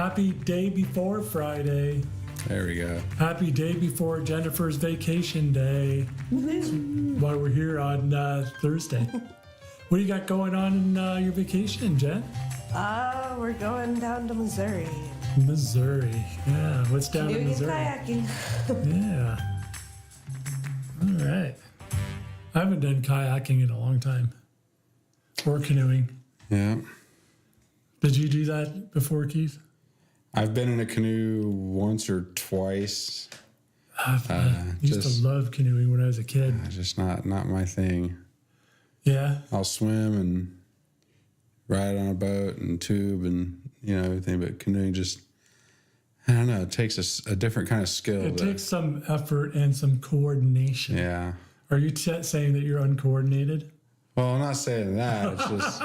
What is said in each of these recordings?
Happy day before Friday. There we go. Happy day before Jennifer's vacation day. While we're here on Thursday. What do you got going on in your vacation, Jen? We're going down to Missouri. Missouri. Yeah. What's down in Doing Missouri? kayaking. Yeah. All right. I haven't done kayaking in a long time. Or canoeing. Yeah. Did you do that before, Keith? I've been in a canoe once or twice. I used to love canoeing when I was a kid. Just not my thing. Yeah. I'll swim and ride on a boat and tube and everything, but canoeing just, I don't know, it takes a different kind of skill. It takes some effort and some coordination. Yeah. Are you saying that you're uncoordinated? Well, I'm not saying that. It's just,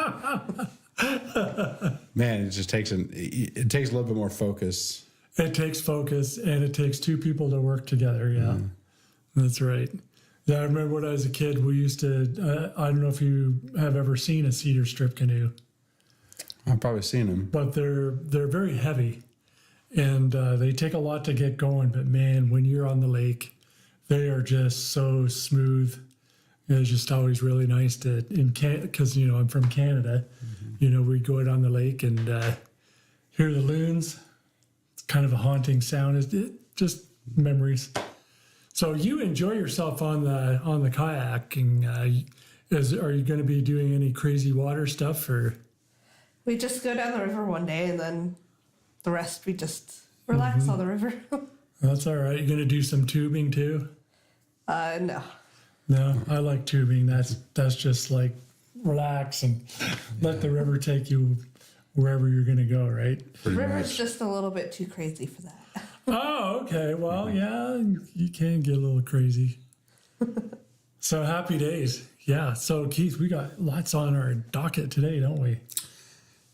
man, it just takes it takes a little bit more focus. It takes focus, and it takes two people to work together. Yeah, That's right. Yeah, I remember when I was a kid, we used to, I don't know if you have ever seen a cedar strip canoe, I've probably seen them. but they're very heavy, and they take a lot to get going. But man, when you're on the lake, they are just so smooth. It's just always really nice to, because, I'm from Canada, we go out on the lake and hear the loons. It's kind of a haunting sound. It's just memories. So you enjoy yourself on the kayaking. Are you going to be doing any crazy water stuff, or? We just go down the river one day, and then the rest we just relax on the river. That's all right. You're going to do some tubing too? No. No, I like tubing. That's just like relax and let the river take you wherever you're going to go, right? The river's just a little bit too crazy for that. Oh, okay. Well, yeah, you can get a little crazy. So happy days. Yeah. So Keith, we got lots on our docket today, don't we?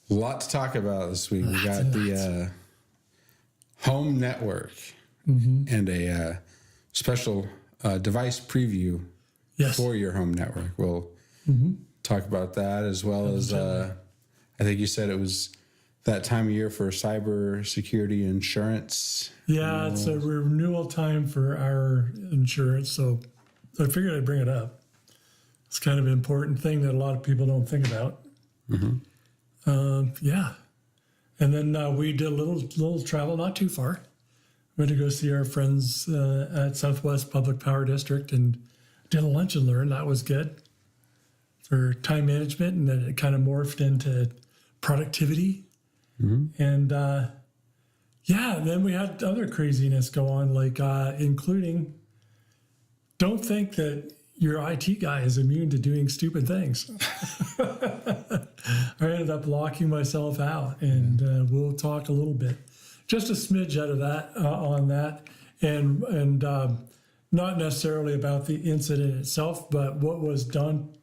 A lot to talk about this week. We got the home network and a special device preview for your home network. We'll talk about that, as well as I think you said it was that time of year for cyber security insurance. Yeah, it's a renewal time for our insurance, so I figured I'd bring it up. It's kind of an important thing that a lot of people don't think about. Yeah. And then we did a little travel, not too far. Went to go see our friends at Southwest Public Power District and did a lunch and learn. That was good for time management, and then it kind of morphed into productivity. And and then we had other craziness go on, like including, don't think that your IT guy is immune to doing stupid things. I ended up locking myself out, and we'll talk a little bit, just a smidge out of that on that, and not necessarily about the incident itself, but what was done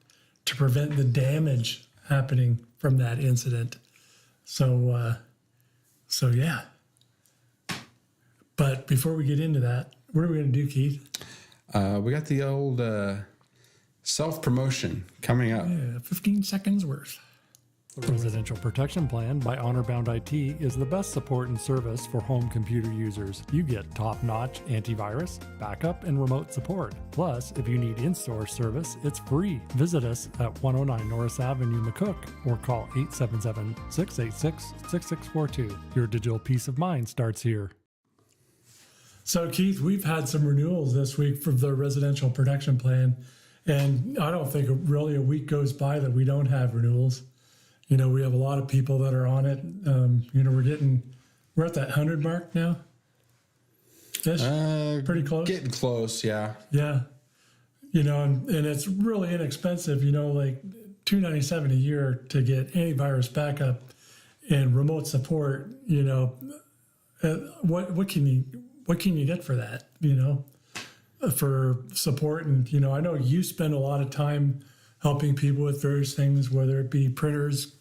to prevent the damage happening from that incident. So yeah. But before we get into that, what are we going to do, Keith? We got the old self-promotion coming up. Yeah, 15 seconds worth. The Residential Protection Plan by HonorBound IT is the best support and service for home computer users. You get top-notch antivirus, backup, and remote support. Plus, if you need in-store service, it's free. Visit us at 109 Norris Avenue, McCook, or call 877-686-6642. Your digital peace of mind starts here. So, Keith, we've had some renewals this week for the Residential Protection Plan, and I don't think really a week goes by that we don't have renewals. We have a lot of people that are on it. We're at that 100 mark now. Pretty close. Getting close, yeah. Yeah. And it's really inexpensive, like $297 a year to get antivirus backup and remote support. What can you get for that, for support? And, I know you spend a lot of time helping people with various things, whether it be printers,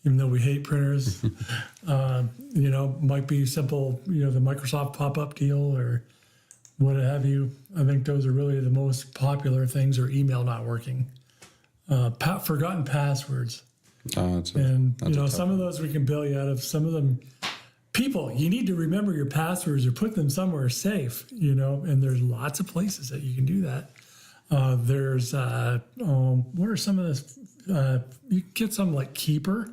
even though we hate printers, might be simple, the Microsoft pop-up deal or what have you. I think those are really the most popular things, or email not working. Forgotten passwords. Some of those we can bail you out of. Some of them people, you need to remember your passwords or put them somewhere safe, and there's lots of places that you can do that. There's, what are some of this? You can get something like Keeper,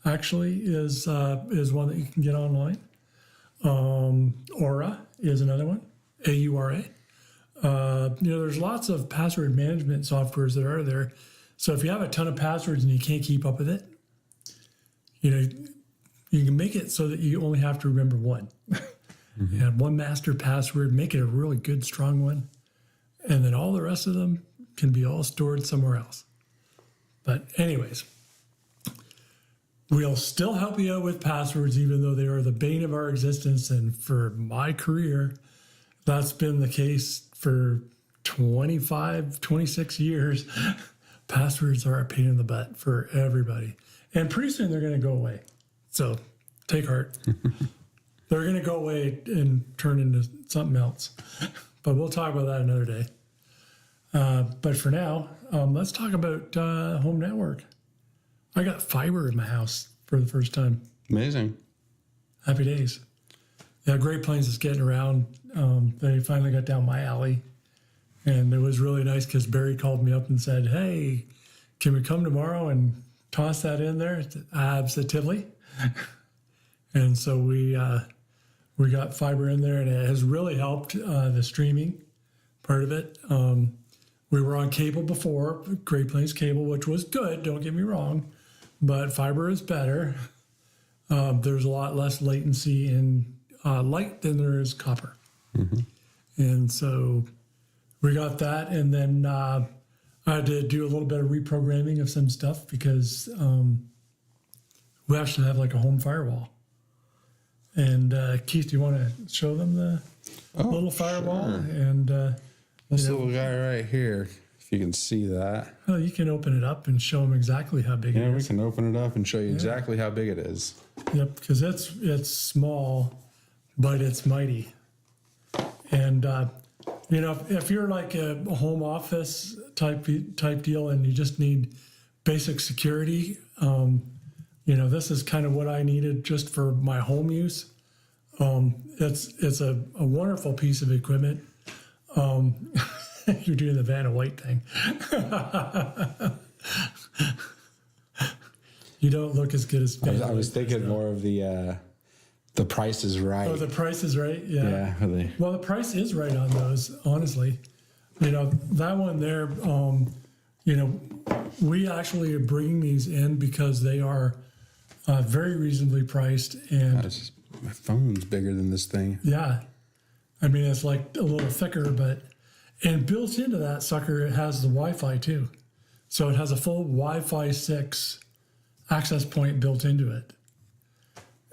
actually, is one that you can get online. Aura is another one, AURA. There's lots of password management softwares that are there. So if you have a ton of passwords and you can't keep up with it, you can make it so that you only have to remember one. You have one master password, make it a really good, strong one. And then all the rest of them can be all stored somewhere else. But anyways, we'll still help you out with passwords, even though they are the bane of our existence. And for my career, that's been the case for 25, 26 years. Passwords are a pain in the butt for everybody. And pretty soon they're going to go away. So take heart. They're going to go away and turn into something else. But we'll talk about that another day. But for now, let's talk about home network. I got fiber in my house for the first time. Amazing. Happy days. Yeah, Great Plains is getting around. They finally got down my alley. And it was really nice because Barry called me up and said, hey, can we come tomorrow and toss that in there? Absolutely. And so we got fiber in there, and it has really helped the streaming part of it. We were on cable before, Great Plains cable, which was good, don't get me wrong, but fiber is better. There's a lot less latency in light than there is copper. And so we got that, and then I had to do a little bit of reprogramming of some stuff because we actually have like a home firewall. And Keith, do you want to show them the little firewall? Sure. And This little guy right here, if you can see that. well, you can open it up and show them exactly how big Yeah, it we is. can open it up and show you exactly how big it is. Yep, because it's small, but it's mighty. And if you're like a home office type deal and you just need basic security, this is kind of what I needed just for my home use. It's a wonderful piece of equipment. You're doing the Vanna White thing. You don't look as good as Vanna I was White thinking does, more of the Price is Right. Oh, the price is right. Yeah. Yeah. Well, the price is right on those, honestly. That one there, we actually are bringing these in because they are very reasonably priced. And My phone's bigger than this thing. yeah, I mean, it's like a little thicker, and built into that sucker, it has the Wi-Fi too. So it has a full Wi-Fi 6 access point built into it.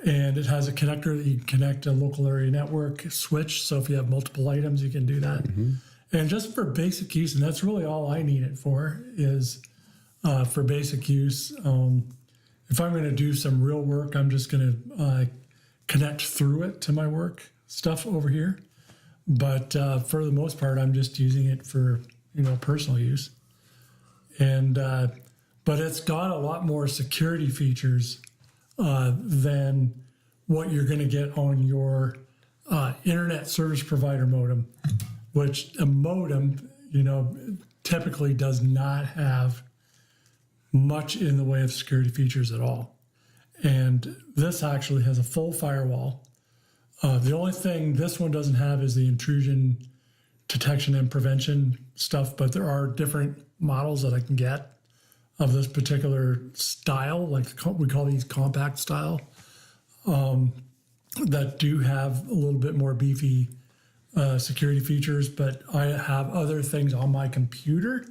And it has a connector that you can connect a local area network switch. So if you have multiple items, you can do that. And just for basic use, and that's really all I need it for, is for basic use. If I'm going to do some real work, I'm just going to connect through it to my work stuff over here. But for the most part, I'm just using it for, personal use. And but it's got a lot more security features than what you're going to get on your internet service provider modem, which a modem, typically does not have much in the way of security features at all. And this actually has a full firewall. The only thing this one doesn't have is the intrusion detection and prevention stuff, but there are different models that I can get of this particular style, like we call these compact style, that do have a little bit more beefy security features. But I have other things on my computer,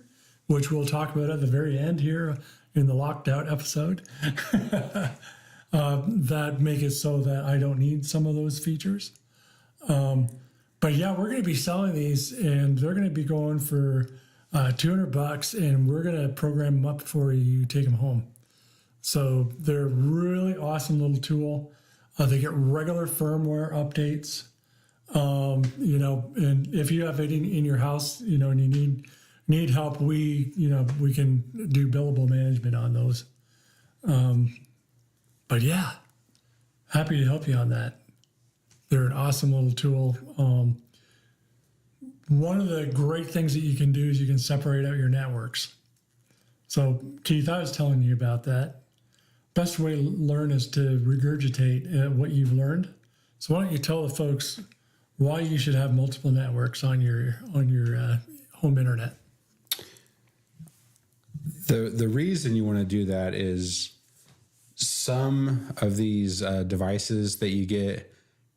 which we'll talk about at the very end here in the Locked Out episode, that make it so that I don't need some of those features. But yeah, we're going to be selling these, and they're going to be going for $200, and we're going to program them up for you, take them home. So they're a really awesome little tool. They get regular firmware updates. And if you have it in your house, and you need help, we can do billable management on those. But yeah, happy to help you on that. They're an awesome little tool. One of the great things that you can do is you can separate out your networks. So, Keith, I was telling you about that. Best way to learn is to regurgitate what you've learned. So why don't you tell the folks why you should have multiple networks on your home internet? The reason you want to do that is some of these devices that you get,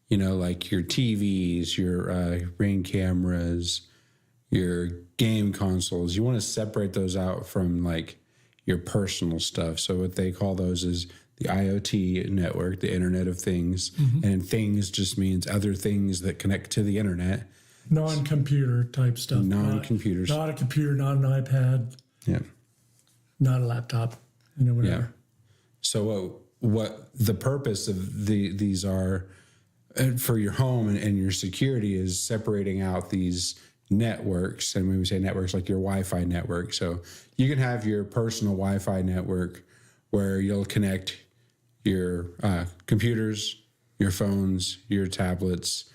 like your TVs, your Ring cameras, your game consoles, you want to separate those out from like your personal stuff. So what they call those is the IoT network, the Internet of Things. Mm-hmm. And things just means other things that connect to the internet. Non-computer type stuff. Non-computers. Not a computer, not an iPad. Yeah. Not a laptop, whatever. Yeah. So what the purpose of these are for your home and your security is separating out these networks. And when we say networks, like your Wi-Fi network. So you can have your personal Wi-Fi network where you'll connect your computers, your phones, your tablets,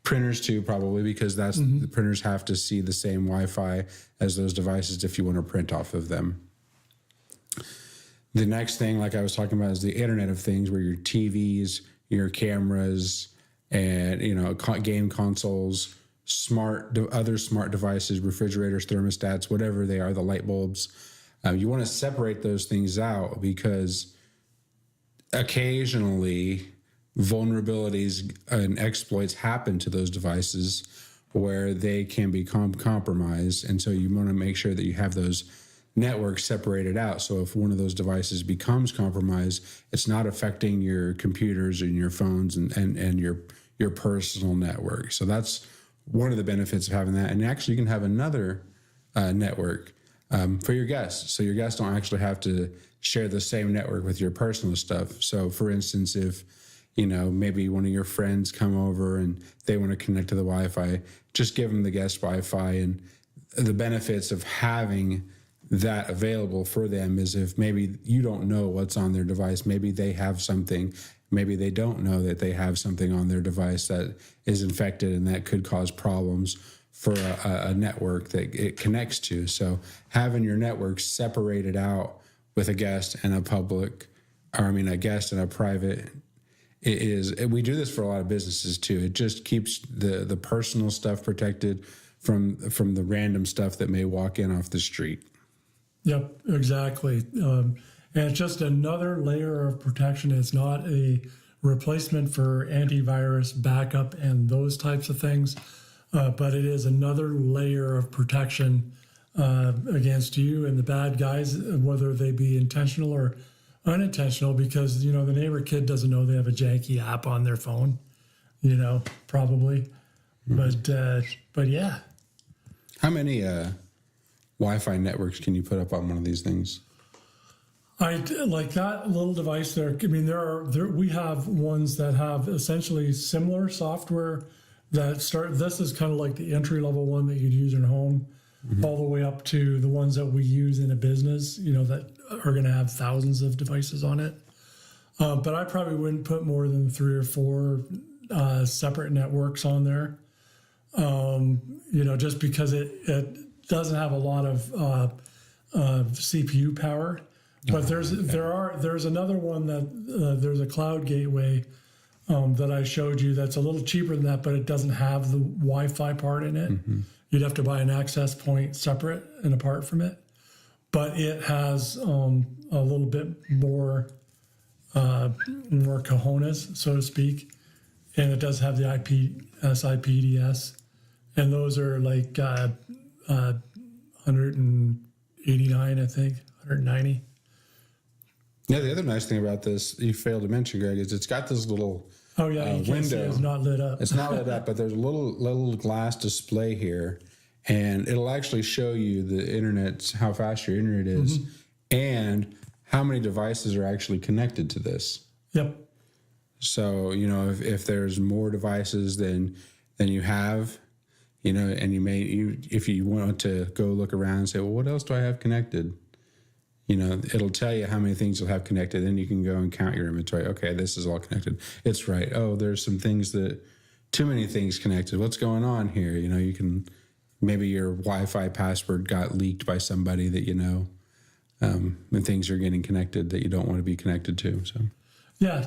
printers too, probably, because that's the printers have to see the same Wi-Fi as those devices if you want to print off of them. The next thing, like I was talking about, is the Internet of Things, where your TVs, your cameras, and game consoles, other smart devices, refrigerators, thermostats, whatever they are, the light bulbs. You want to separate those things out because occasionally vulnerabilities and exploits happen to those devices where they can be compromised. And so you want to make sure that you have those networks separated out. So if one of those devices becomes compromised, it's not affecting your computers and your phones and your personal network. So that's one of the benefits of having that. And actually you can have another network for your guests. So your guests don't actually have to share the same network with your personal stuff. So for instance, if, maybe one of your friends come over and they want to connect to the Wi-Fi, just give them the guest Wi-Fi. And the benefits of having that available for them is if maybe you don't know what's on their device, maybe they have something, maybe they don't know that they have something on their device that is infected and that could cause problems for a network that it connects to. So having your network separated out with a guest and a guest and a private, we do this for a lot of businesses too. It just keeps the personal stuff protected from the random stuff that may walk in off the street. Yep, exactly. And it's just another layer of protection. It's not a replacement for antivirus, backup, and those types of things. But it is another layer of protection against you and the bad guys, whether they be intentional or unintentional, because, the neighbor kid doesn't know they have a janky app on their phone, probably. Mm-hmm. But yeah. How many Wi-Fi networks can you put up on one of these things? I like that little device there. I mean, we have ones that have essentially similar software that start. This is kind of like the entry level one that you'd use in home, all the way up to the ones that we use in a business, that are going to have thousands of devices on it. But I probably wouldn't put more than 3 or 4 separate networks on there. Just because it doesn't have a lot of CPU power. But there's another one that there's a cloud gateway that I showed you that's a little cheaper than that, but it doesn't have the Wi-Fi part in it. Mm-hmm. You'd have to buy an access point separate and apart from it. But it has a little bit more cojones, so to speak, and it does have the SIPDS, and those are like 189, I think, 190. Yeah, the other nice thing about this you failed to mention, Greg, is it's got this little window. It's not lit up. It's not lit up, but there's a little glass display here, and it'll actually show you the internet, how fast your internet is, and how many devices are actually connected to this. Yep. So if there's more devices than you have, and if you want to go look around and say, well, what else do I have connected? You know, it'll tell you how many things you'll have connected. Then you can go and count your inventory. Okay, this is all connected. It's right. Oh, there's some things that, too many things connected. What's going on here? You know, you can, maybe your Wi-Fi password got leaked by somebody that you know, and things are getting connected that you don't want to be connected to. So, Yeah.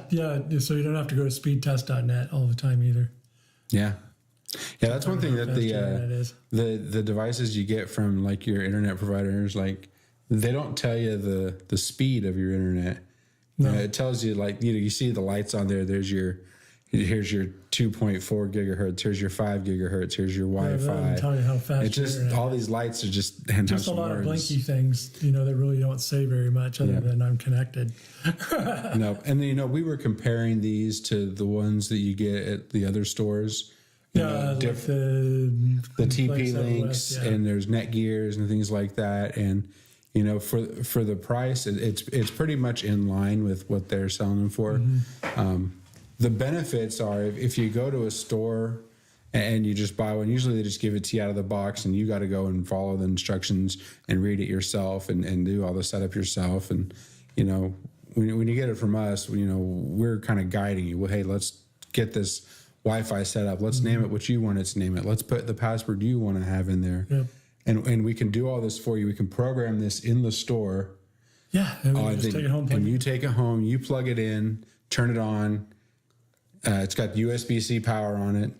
So you don't have to go to speedtest.net all the time either. yeah. Yeah, that's one thing that Fast your internet is. the devices you get from like your internet providers, like they don't tell you the speed of your internet. No. It tells you like, you know, you see the lights on there. Here's your 2.4 gigahertz. Here's your 5 gigahertz. Here's your Yeah, Wi-Fi. that doesn't tell you how fast It's your just internet all is. these lights are just and have Just a some lot words. of blinky things, you know, that really don't say very much other than I'm connected. No, and you know, we were comparing these to the ones that you get at the other stores. You Yeah, know, like the the TP links yeah. and there's Netgears and things like that. And you know, for the price, it's pretty much in line with what they're selling them for. The benefits are if you go to a store and you just buy one, usually they just give it to you out of the box and you got to go and follow the instructions and read it yourself and do all the setup yourself. And, you know, when you get it from us, you know, we're kind of guiding you. Well, hey, let's get this Wi-Fi set up. Let's name it what you want it to name it. Let's put the password you want to have in there. Yep. And we can do all this for you. We can program this in the store. Yeah, and then you just take it home. And you take it home, you plug it in, turn it on. It's got USB-C power on it.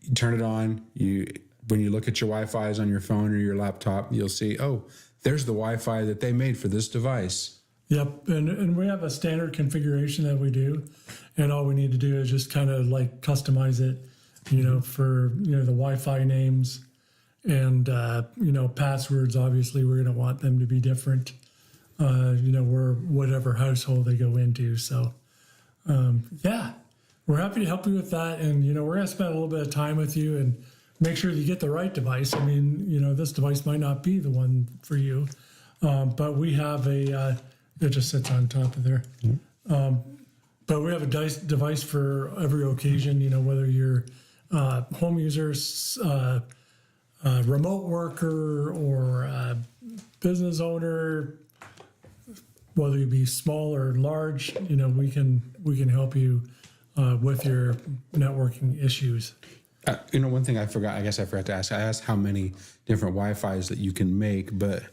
You turn it on. When you look at your Wi-Fi's on your phone or your laptop, you'll see, oh, there's the Wi-Fi that they made for this device. Yep, and we have a standard configuration that we do, and all we need to do is just kind of like customize it, you know, for, you know, the Wi-Fi names and, you know, passwords. Obviously, we're going to want them to be different, you know, whatever household they go into. So, yeah, we're happy to help you with that. And, you know, we're going to spend a little bit of time with you and make sure you get the right device. I mean, you know, this device might not be the one for you, but we have it just sits on top of there. But we have a device for every occasion, you know, whether you're home user, remote worker, or business owner, whether you be small or large, you know, we can help you with your networking issues. You know, one thing I forgot to ask. I asked how many different Wi-Fis that you can make, but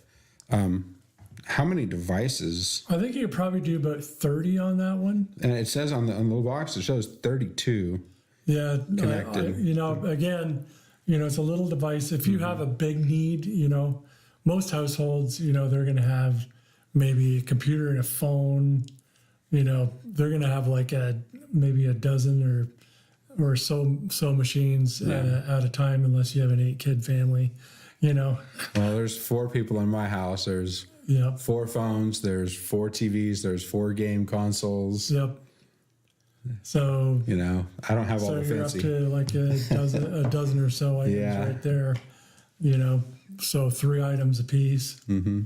how many devices? I think you could probably do about 30 on that one. And it says on the little box, it shows 32. Yeah, Connected. you know, again, you know, it's a little device. If you have a big need, you know, most households, you know, they're going to have maybe a computer and a phone. You know, they're going to have like maybe a dozen or so machines at a time, unless you have an 8-kid family. You know. Well, there's 4 people in my house. There's Yep. 4 phones. There's 4 TVs. There's 4 game consoles. Yep. So. You know, I don't have all So the you're fancy. up to like a dozen or so items Yeah. right there. You know, so 3 items a piece. Mm-hmm.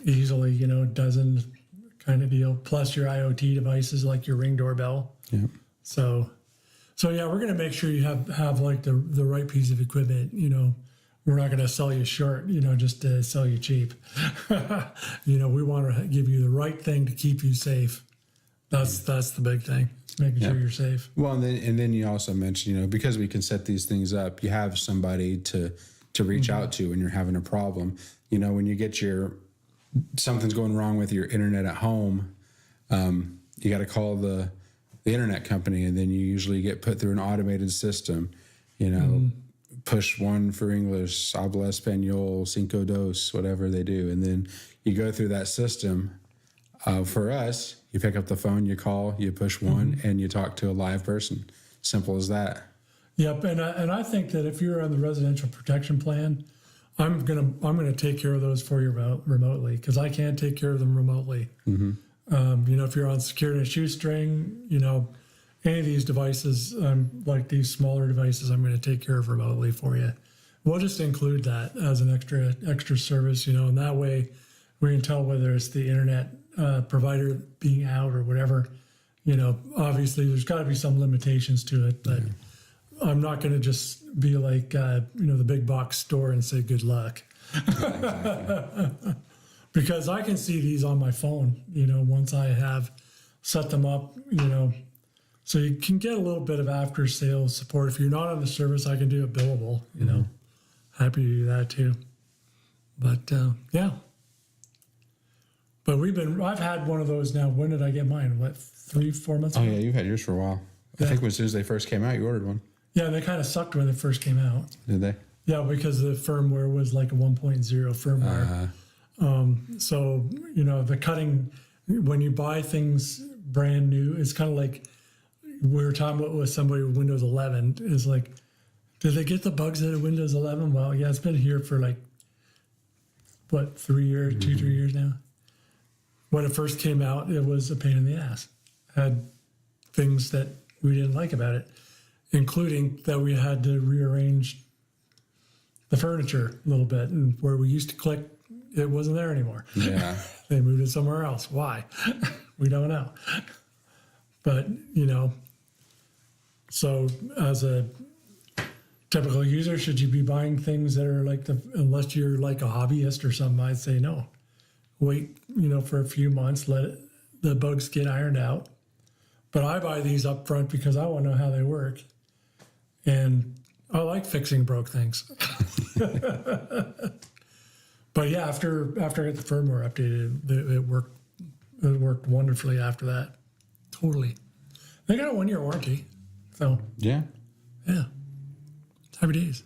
Easily, you know, a dozen kind of deal. Plus your IoT devices like your Ring doorbell. Yeah. So yeah, we're gonna make sure you have like the right piece of equipment. You know, we're not gonna sell you short. You know, just to sell you cheap. You know, we want to give you the right thing to keep you safe. That's the big thing. Making sure you're safe. Well, and then you also mentioned, you know, because we can set these things up, you have somebody to reach out to when you're having a problem. You know, when you get something's going wrong with your internet at home, you got to call the internet company, and then you usually get put through an automated system. You know, push 1 for English, habla español, 5 dos, whatever they do, and then you go through that system. For us, you pick up the phone, you call, you push 1, and you talk to a live person. Simple as that. Yep, and I think that if you're on the residential protection plan, I'm gonna take care of those for you remotely, because I can't take care of them remotely. You know, if you're on security and shoestring, you know, any of these devices, like these smaller devices, I'm going to take care of remotely for you. We'll just include that as an extra service, you know, and that way we can tell whether it's the internet provider being out or whatever. You know, obviously there's got to be some limitations to it, but I'm not going to just be like, you know, the big box store and say good luck. because I can see these on my phone, once I have set them up, so you can get a little bit of after sales support. If you're not on the service, I can do it billable, happy to do that too. But yeah. But I've had one of those now. When did I get mine? What, 3-4 months Oh ago? yeah, you've had yours for a while. I think as soon as they first came out, you ordered one. Yeah, they kind of sucked when they first came out. Did they? Yeah, because the firmware was like a 1.0 firmware. So, the cutting, when you buy things brand new, it's kind of like we were talking about with somebody with Windows 11. Is like, did they get the bugs out of Windows 11? Well, yeah, it's been here for like, 3 years, 2-3 years now. When it first came out, it was a pain in the ass. Had things that we didn't like about it, including that we had to rearrange the furniture a little bit, and where we used to click, it wasn't there anymore. Yeah. They moved it somewhere else. Why? We don't know. But, so as a typical user, should you be buying things that are like unless you're like a hobbyist or something, I'd say no. Wait, for a few months, let the bugs get ironed out. But I buy these up front because I want to know how they work. And I like fixing broke things. But yeah, after I got the firmware updated, it worked wonderfully after that. Totally. They got a 1-year warranty. So Yeah. yeah. Happy days.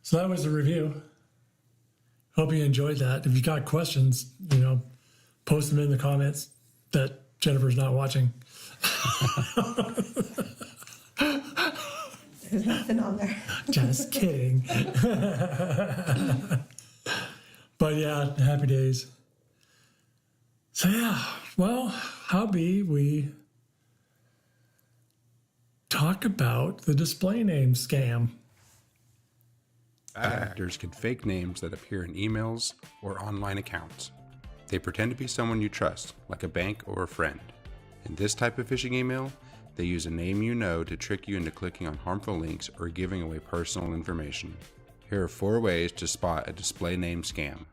So that was the review. Hope you enjoyed that. If you got questions, post them in the comments that Jennifer's not watching. There's nothing on there. Just kidding. But yeah, happy days. So yeah, well, howbeit we talk about the display name scam. Bad actors can fake names that appear in emails or online accounts. They pretend to be someone you trust, like a bank or a friend. In this type of phishing email, they use a name you know to trick you into clicking on harmful links or giving away personal information. Here are 4 ways to spot a display name scam.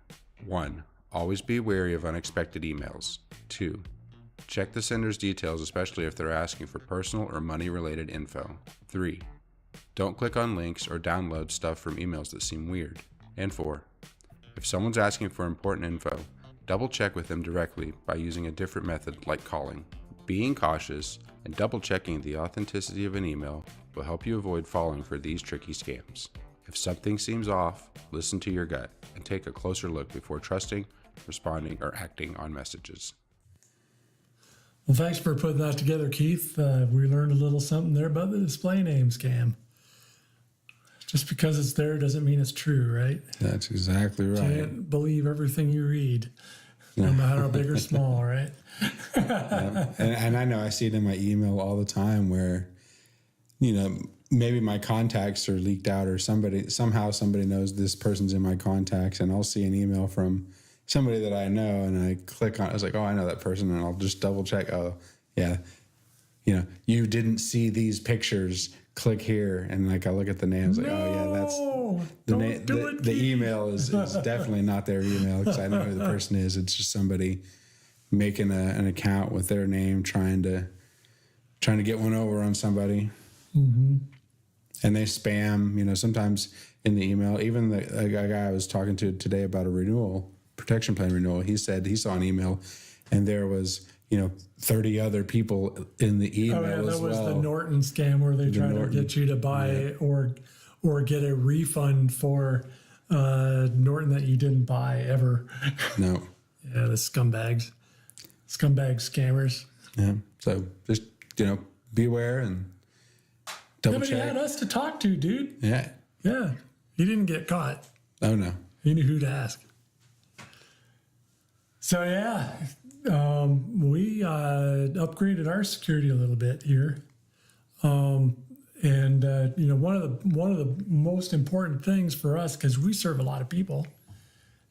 1. Always be wary of unexpected emails. 2. Check the sender's details, especially if they're asking for personal or money-related info. 3. Don't click on links or download stuff from emails that seem weird. And 4. If someone's asking for important info, double check with them directly by using a different method like calling. Being cautious and double checking the authenticity of an email will help you avoid falling for these tricky scams. If something seems off, listen to your gut and take a closer look before trusting, responding, or acting on messages. Well, thanks for putting that together, Keith. We learned a little something there about the display name scam. Just because it's there doesn't mean it's true, right? That's exactly right. Can't believe everything you read, no matter how big or small, right? And I know I see it in my email all the time where, maybe my contacts are leaked out or somehow somebody knows this person's in my contacts, and I'll see an email from somebody that I know and I click on it. I was like, oh, I know that person. And I'll just double check. Oh, yeah. You didn't see these pictures. Click here. And like, I look at the names like, oh yeah, that's the email is definitely not their email because I know who the person is. It's just somebody making an account with their name, trying to get one over on somebody. Mm-hmm. And they spam, sometimes in the email, even the guy I was talking to today about a protection plan renewal, he said he saw an email and there was, 30 other people in the email as well. That was the Norton scam where they try to get you to buy or get a refund for Norton that you didn't buy ever. No. Yeah, the scumbag scammers. Yeah. So just, beware and double But he check. had us to talk to, dude. Yeah. Yeah. He didn't get caught. Oh no. He knew who to ask. So yeah, we upgraded our security a little bit here, and one of the most important things for us, because we serve a lot of people,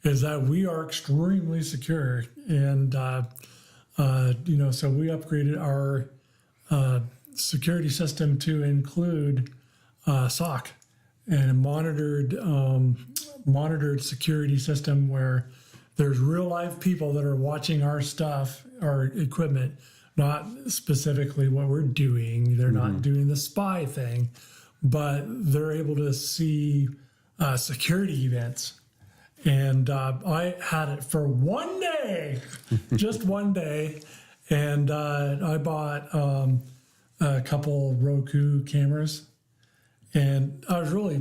is that we are extremely secure, and so we upgraded our security system to include SOC and a monitored security system where there's real live people that are watching our stuff, our equipment, not specifically what we're doing. They're not doing the spy thing, but they're able to see security events. And I had it for one day, just one day. And I bought a couple Roku cameras, and I was really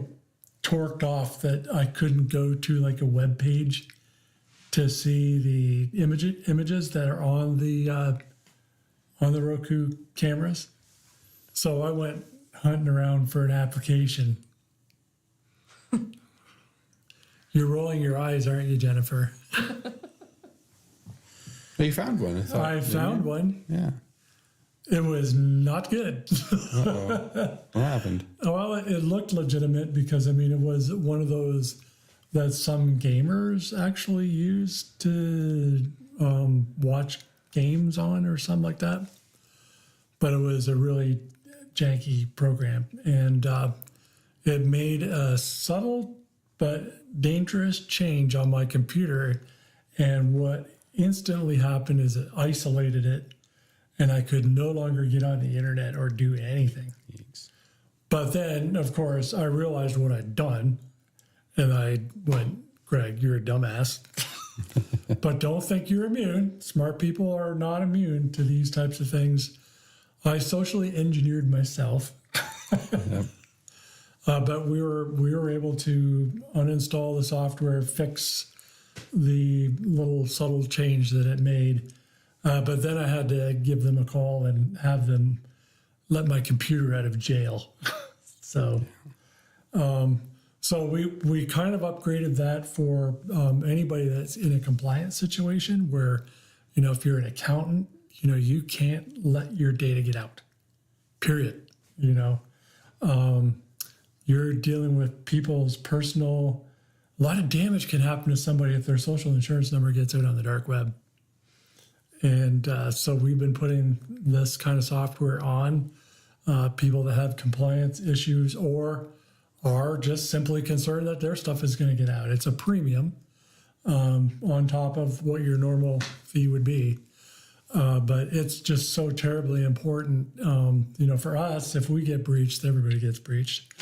torqued off that I couldn't go to like a web page to see the images that are on the Roku cameras. So I went hunting around for an application. You're rolling your eyes, aren't you, Jennifer? Well, you found one. I found one. Yeah. It was not good. What happened? Well, it looked legitimate because, I mean, it was one of those that some gamers actually use to watch games on or something like that. But it was a really janky program. And it made a subtle but dangerous change on my computer. And what instantly happened is it isolated it, and I could no longer get on the internet or do anything. Thanks. But then, of course, I realized what I'd done, and I went, Greg, you're a dumbass. But don't think you're immune. Smart people are not immune to these types of things. I socially engineered myself. Yep. But we were able to uninstall the software, fix the little subtle change that it made. But then I had to give them a call and have them let my computer out of jail. So we kind of upgraded that for anybody that's in a compliance situation where, you know, if you're an accountant, you know, you can't let your data get out, period. You know, you're dealing with people's personal, a lot of damage can happen to somebody if their social insurance number gets out on the dark web. And so we've been putting this kind of software on people that have compliance issues or are just simply concerned that their stuff is going to get out. It's a premium on top of what your normal fee would be. But it's just so terribly important. You know, for us, if we get breached, everybody gets breached.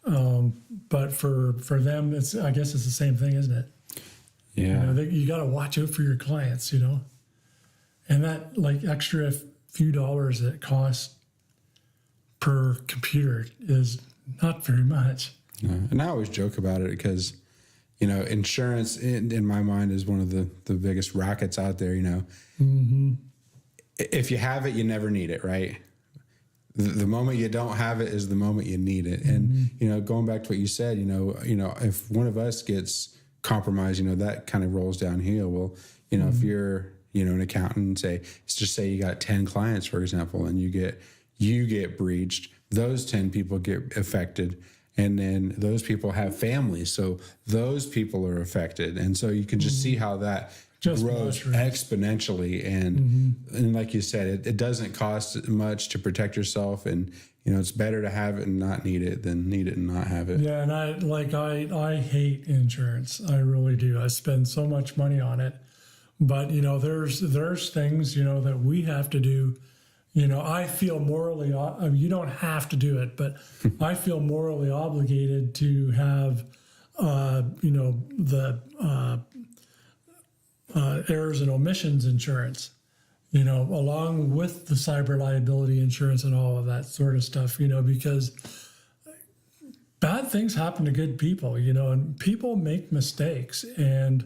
But for them, I guess it's the same thing, isn't it? Yeah. You know, you got to watch out for your clients, you know. And that like extra few dollars that it costs per computer is not very much. Yeah. And I always joke about it because, you know, insurance in my mind is one of the biggest rackets out there, you know. Mm-hmm. If you have it, you never need it, right? The moment you don't have it is the moment you need it. And, you know, going back to what you said, you know, if one of us gets compromised, you know, that kind of rolls downhill. Well, you know, if you're, you know, an accountant, let's just say you got 10 clients, for example, and you get breached, those 10 people get affected. And then those people have families. So those people are affected. And so you can just see how that just grows exponentially. And like you said, it doesn't cost much to protect yourself. And, you know, it's better to have it and not need it than need it and not have it. Yeah. And I hate insurance. I really do. I spend so much money on it. But, you know, there's things, you know, that we have to do. You know, I feel morally, I mean, you don't have to do it, but I feel morally obligated to have, you know, the errors and omissions insurance, you know, along with the cyber liability insurance and all of that sort of stuff, you know, because bad things happen to good people, you know, and people make mistakes. And,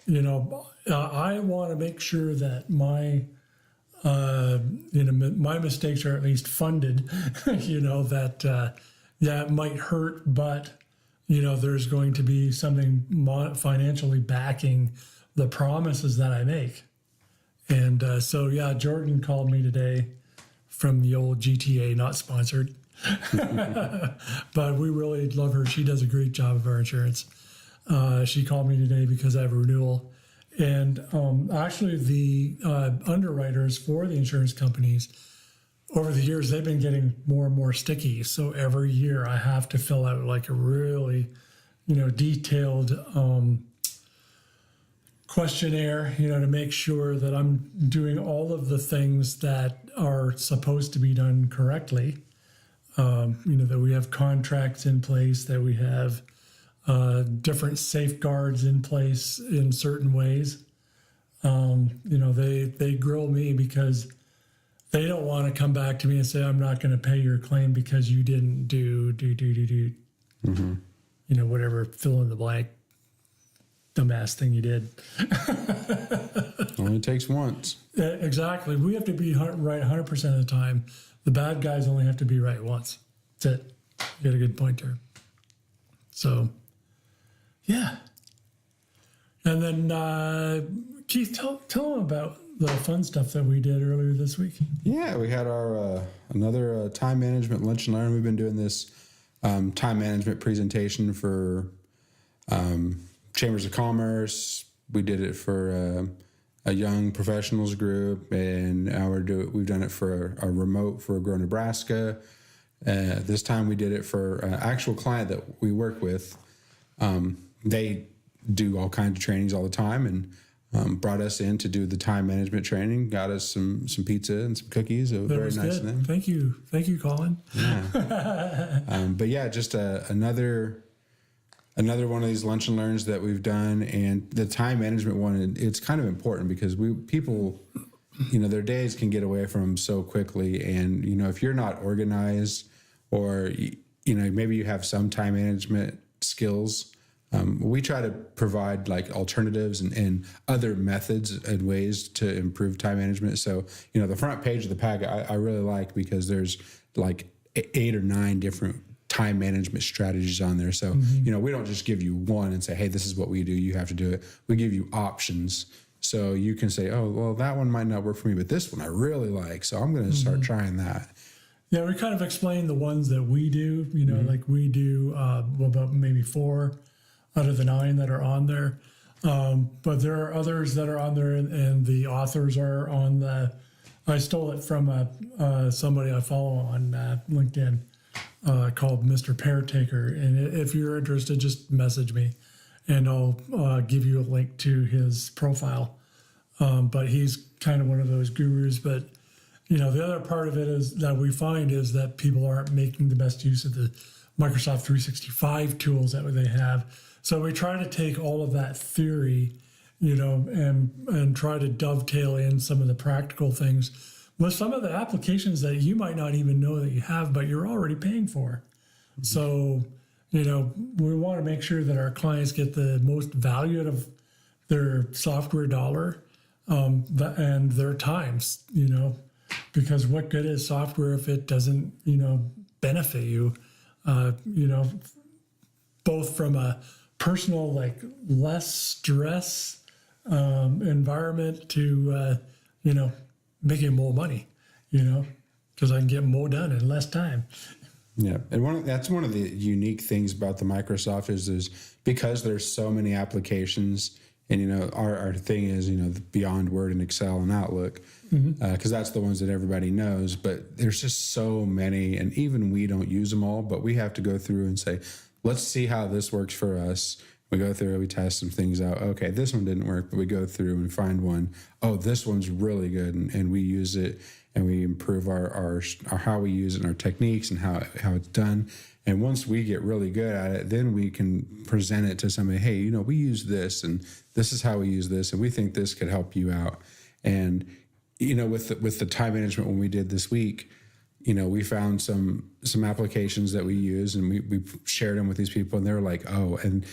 you know, I want to make sure that my mistakes are at least funded, you know, that, it might hurt, but, you know, there's going to be something financially backing the promises that I make. And so, Jordan called me today from the old GTA, not sponsored, but we really love her. She does a great job of our insurance. She called me today because I have a renewal. And actually, the underwriters for the insurance companies, over the years, they've been getting more and more sticky. So every year I have to fill out like a really, you know, detailed questionnaire, to make sure that I'm doing all of the things that are supposed to be done correctly. That we have contracts in place, that we have different safeguards in place in certain ways. They grill me because they don't want to come back to me and say, I'm not going to pay your claim because you didn't do, whatever, fill in the blank, dumbass thing you did. Only takes once. Exactly. We have to be right 100% of the time. The bad guys only have to be right once. That's it. You got a good point there. So, yeah. And then, Keith, tell them about the fun stuff that we did earlier this week. Yeah, we had our another time management lunch and learn. We've been doing this time management presentation for Chambers of Commerce. We did it for a young professionals group, and now we've done it for a remote for Grow Nebraska. This time we did it for an actual client that we work with. They do all kinds of trainings all the time, and brought us in to do the time management training. Got us some pizza and some cookies. It was very nice of them. Thank you, Colin. Yeah. But yeah, just another one of these lunch and learns that we've done, and the time management one. It's kind of important because people, their days can get away from them so quickly, and if you're not organized, or maybe you have some time management skills. We try to provide like alternatives and other methods and ways to improve time management. So, the front page of the packet I really like because there's like 8 or 9 different time management strategies on there. So, we don't just give you one and say, hey, this is what we do. You have to do it. We give you options. So you can say, oh, well, that one might not work for me, but this one I really like. So I'm going to start trying that. Yeah, we kind of explain the ones that we do, like we do about maybe 4 out of the 9 that are on there. But there are others that are on there, and the authors are on I stole it from somebody I follow on LinkedIn called Mr. Peartaker. And if you're interested, just message me and I'll give you a link to his profile. But he's kind of one of those gurus. But, the other part of it is that we find is that people aren't making the best use of the Microsoft 365 tools that they have. So we try to take all of that theory, and try to dovetail in some of the practical things with some of the applications that you might not even know that you have, but you're already paying for. Mm-hmm. So, we want to make sure that our clients get the most value out of their software dollar and their times, because what good is software if it doesn't, benefit you, both from a personal, like less stress environment to, making more money, because I can get more done in less time. Yeah, and that's one of the unique things about the Microsoft is because there's so many applications, and our thing is beyond Word and Excel and Outlook, because that's the ones that everybody knows. But there's just so many, and even we don't use them all. But we have to go through and say, let's see how this works for us. We go through, we test some things out. Okay, this one didn't work, but we go through and find one. Oh, this one's really good, and we use it, and we improve our how we use it and our techniques and how it's done. And once we get really good at it, then we can present it to somebody. Hey, we use this, and this is how we use this, and we think this could help you out. And with the time management when we did this week, we found some applications that we use, and we shared them with these people, and they were like, oh, and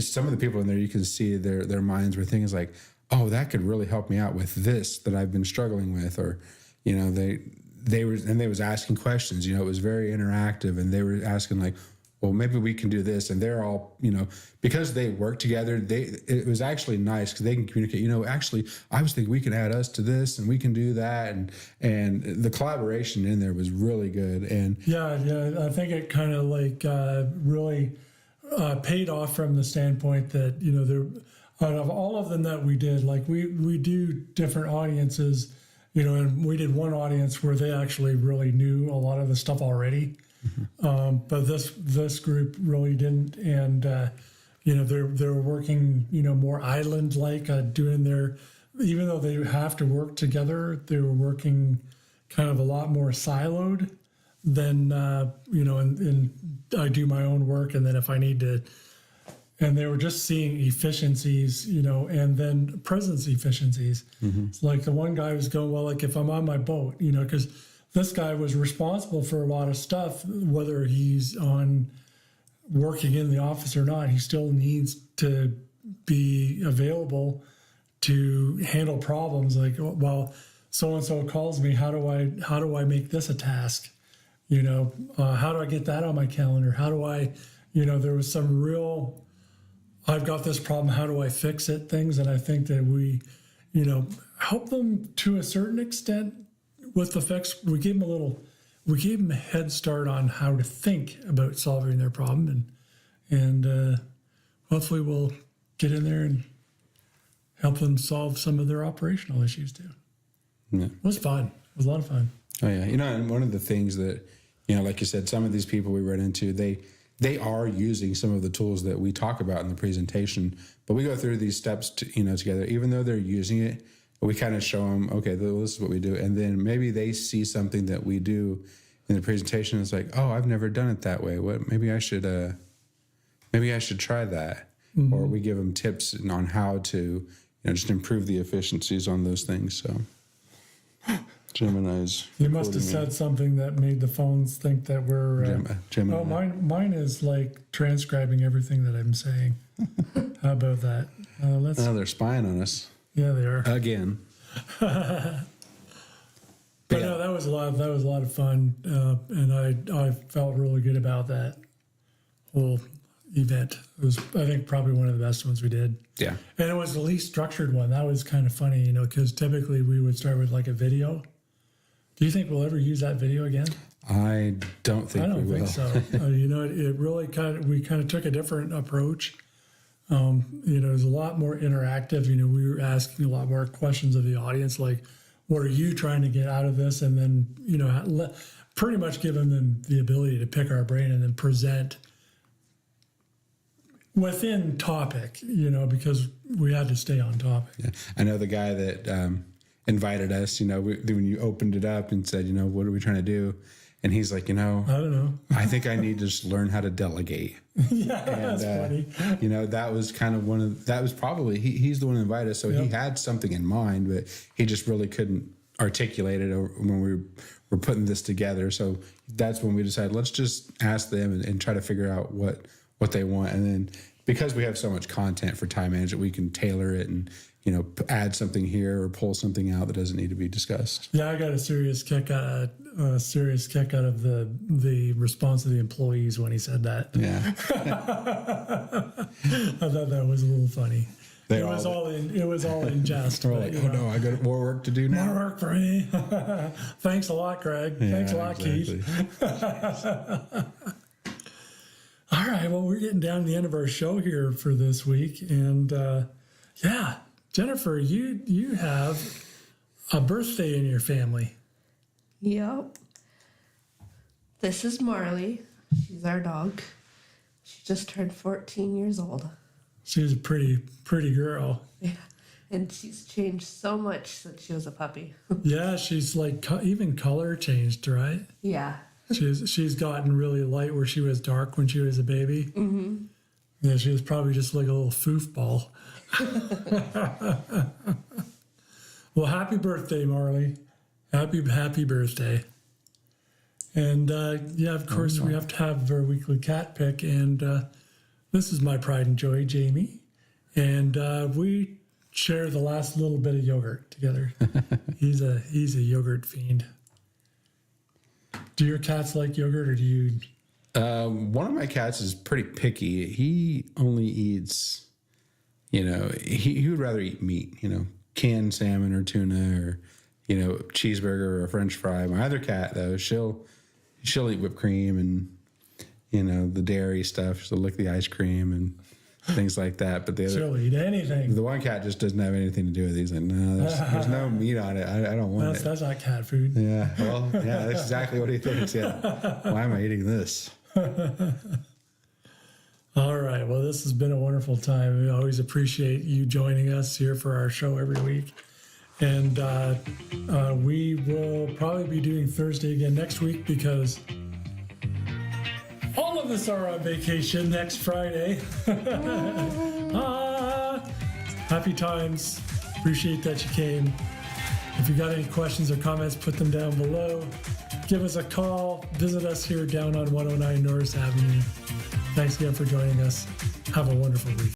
some of the people in there, you can see their minds were thinking like, oh, that could really help me out with this that I've been struggling with, or, they was asking questions, it was very interactive, and they were asking like, well, maybe we can do this. And they're all, because they work together, it was actually nice because they can communicate, actually, I was thinking we can add us to this and we can do that. And the collaboration in there was really good. And yeah, I think it kind of like really paid off from the standpoint that, there, out of all of them that we did, like we do different audiences, and we did one audience where they actually really knew a lot of the stuff already. Mm-hmm. But this group really didn't, and they're working, more island like, doing their, even though they have to work together, they were working kind of a lot more siloed than and I do my own work, and then if I need to, and they were just seeing efficiencies, and then presence efficiencies. It's like the one guy was going, well, like if I'm on my boat, because this guy was responsible for a lot of stuff, whether he's on working in the office or not, he still needs to be available to handle problems. Like, well, so and so calls me, how do I make this a task? How do I get that on my calendar? How do I, there was some real, I've got this problem, how do I fix it things? And I think that we, help them to a certain extent with the fix. We gave them a head start on how to think about solving their problem. And hopefully we'll get in there and help them solve some of their operational issues too. Yeah. It was fun. It was a lot of fun. Oh yeah, and one of the things that like you said, some of these people we run into, they are using some of the tools that we talk about in the presentation, but we go through these steps together. Even though they're using it, we kind of show them, okay, this is what we do, and then maybe they see something that we do in the presentation. It's like, oh, I've never done it that way. What? Maybe I should try that. Mm-hmm. Or we give them tips on how to just improve the efficiencies on those things. So. Gemini's. You must have said something that made the phones think that we're. Gemini. Oh, mine is like transcribing everything that I'm saying. How about that? They're spying on us. Yeah, they are again. But no, that was a lot of fun, and I felt really good about that whole event. It was, I think, probably one of the best ones we did. Yeah, and it was the least structured one. That was kind of funny, because typically we would start with like a video. Do you think we'll ever use that video again? I don't think we will. I don't think so. It really we kind of took a different approach. It was a lot more interactive. We were asking a lot more questions of the audience, like, what are you trying to get out of this? And then, pretty much giving them the ability to pick our brain and then present within topic, because we had to stay on topic. Yeah. I know the guy that invited us, when you opened it up and said, what are we trying to do? And he's like, I don't know. I think I need to just learn how to delegate. Yeah, and, that's funny. That was kind of that was probably, he's the one who invited us. So he had something in mind, but he just really couldn't articulate it when we were putting this together. So that's when we decided, let's just ask them and try to figure out what they want. And then because we have so much content for time management, we can tailor it and, add something here or pull something out that doesn't need to be discussed. Yeah, I got a serious kick out of the response of the employees when he said that. Yeah, I thought that was a little funny. It was all in jest. We're like, no, I got more work to do now. More work for me. Thanks a lot, Greg. Yeah, thanks a lot, exactly. Keith. All right, well, we're getting down to the end of our show here for this week, and Jennifer, you have a birthday in your family. Yep. This is Marley. She's our dog. She just turned 14 years old. She's a pretty girl. Yeah. And she's changed so much since she was a puppy. Yeah, she's like even color changed, right? Yeah. She's gotten really light where she was dark when she was a baby. Mm-hmm. Yeah, she was probably just like a little foofball. Well, happy birthday, Marley. Happy birthday. And of course, we have to have our weekly cat pick. And this is my pride and joy, Jamie. And we share the last little bit of yogurt together. He's a yogurt fiend. Do your cats like yogurt, or do you? One of my cats is pretty picky. He only eats, he would rather eat meat, canned salmon or tuna or, cheeseburger or a French fry. My other cat, though, she'll eat whipped cream and, the dairy stuff. She'll lick the ice cream and things like that. But she'll eat anything. The one cat just doesn't have anything to do with it. He's like, no, there's no meat on it. I don't want it. That's not cat food. Yeah, well, yeah, that's exactly what he thinks. Yeah, why am I eating this? All right. Well, this has been a wonderful time. We always appreciate you joining us here for our show every week. And we will probably be doing Thursday again next week because all of us are on vacation next Friday. Happy times. Appreciate that you came. If you got any questions or comments, put them down below. Give us a call. Visit us here down on 109 Norris Avenue. Thanks again for joining us. Have a wonderful week.